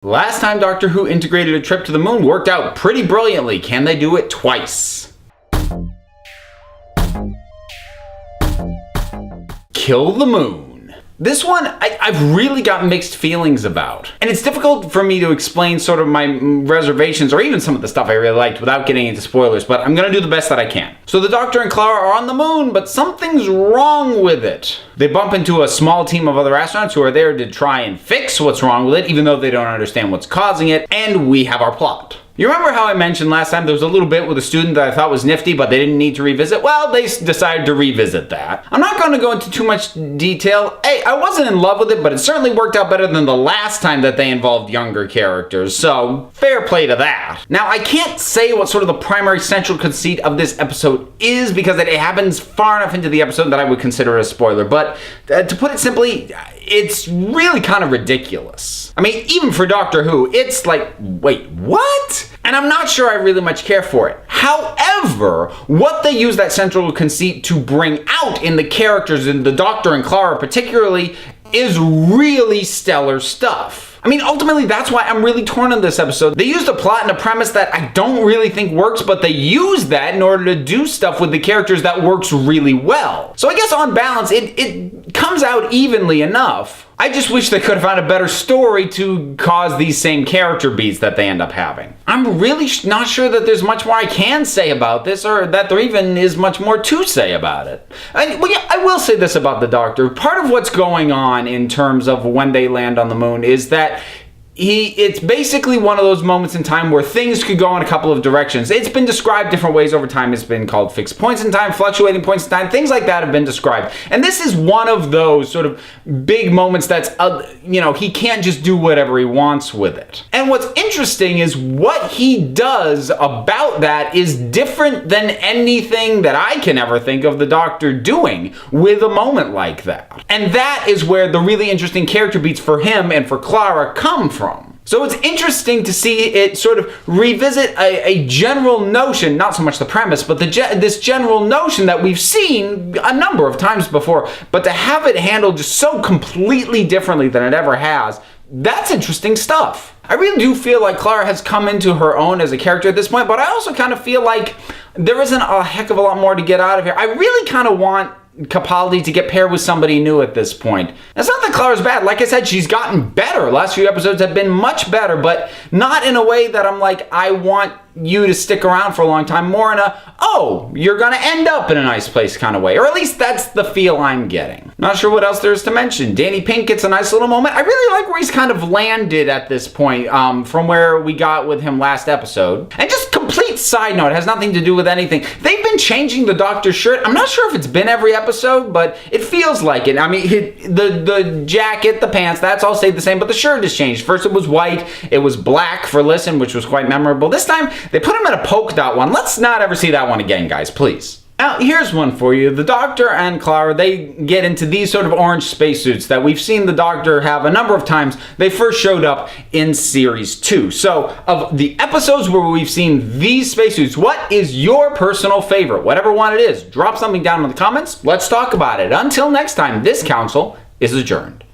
Last time Doctor Who integrated a trip to the moon worked out pretty brilliantly. Can they do it twice? Kill the Moon. This one, I've really got mixed feelings about. And it's difficult for me to explain sort of my reservations or even some of the stuff I really liked without getting into spoilers, but I'm gonna do the best that I can. So the Doctor and Clara are on the moon, but something's wrong with it. They bump into a small team of other astronauts who are there to try and fix what's wrong with it, even though they don't understand what's causing it, and we have our plot. You remember how I mentioned last time there was a little bit with a student that I thought was nifty, but they didn't need to revisit? Well, they decided to revisit that. I'm not going to go into too much detail. Hey, I wasn't in love with it, but it certainly worked out better than the last time that they involved younger characters, so fair play to that. Now, I can't say what sort of the primary central conceit of this episode is because it happens far enough into the episode that I would consider a spoiler, but to put it simply, it's really kind of ridiculous. I mean, even for Doctor Who, it's like, wait, what? And I'm not sure I really much care for it. However, what they use that central conceit to bring out in the characters, in the Doctor and Clara particularly, is really stellar stuff. I mean, ultimately, that's why I'm really torn on this episode. They used a plot and a premise that I don't really think works, but they use that in order to do stuff with the characters that works really well. So I guess on balance, it comes out evenly enough. I just wish they could have found a better story to cause these same character beats that they end up having. I'm really not sure that there's much more I can say about this, or that there even is much more to say about it. Well, yeah, I will say this about the Doctor. Part of what's going on in terms of when they land on the moon is that it's basically one of those moments in time where things could go in a couple of directions. It's been described different ways over time. It's been called fixed points in time, fluctuating points in time, things like that have been described. And this is one of those sort of big moments that's, he can't just do whatever he wants with it. And what's interesting is what he does about that is different than anything that I can ever think of the Doctor doing with a moment like that. And that is where the really interesting character beats for him and for Clara come from. So it's interesting to see it sort of revisit a general notion, not so much the premise, but this general notion that we've seen a number of times before, but to have it handled just so completely differently than it ever has, that's interesting stuff. I really do feel like Clara has come into her own as a character at this point, but I also kind of feel like there isn't a heck of a lot more to get out of here. I really kind of want Capaldi to get paired with somebody new at this point. It's not that Clara's bad. Like I said, she's gotten better. Last few episodes have been much better, but not in a way that I'm like, I want you to stick around for a long time. More in a, oh, you're gonna end up in a nice place kind of way. Or at least that's the feel I'm getting. Not sure what else there is to mention. Danny Pink gets a nice little moment. I really like where he's kind of landed at this point from where we got with him last episode. And just complete side note, it has nothing to do with anything. They've been changing the Doctor's shirt. I'm not sure if it's been every episode, but it feels like it. I mean, the jacket, the pants, that's all stayed the same, but the shirt has changed. First it was white, it was black for Listen, which was quite memorable. This time, they put him in a polka dot one. Let's not ever see that one again, guys, please. Now, here's one for you. The Doctor and Clara, they get into these sort of orange spacesuits that we've seen the Doctor have a number of times. They first showed up in Series 2. So, of the episodes where we've seen these spacesuits, what is your personal favorite? Whatever one it is, drop something down in the comments. Let's talk about it. Until next time, this council is adjourned.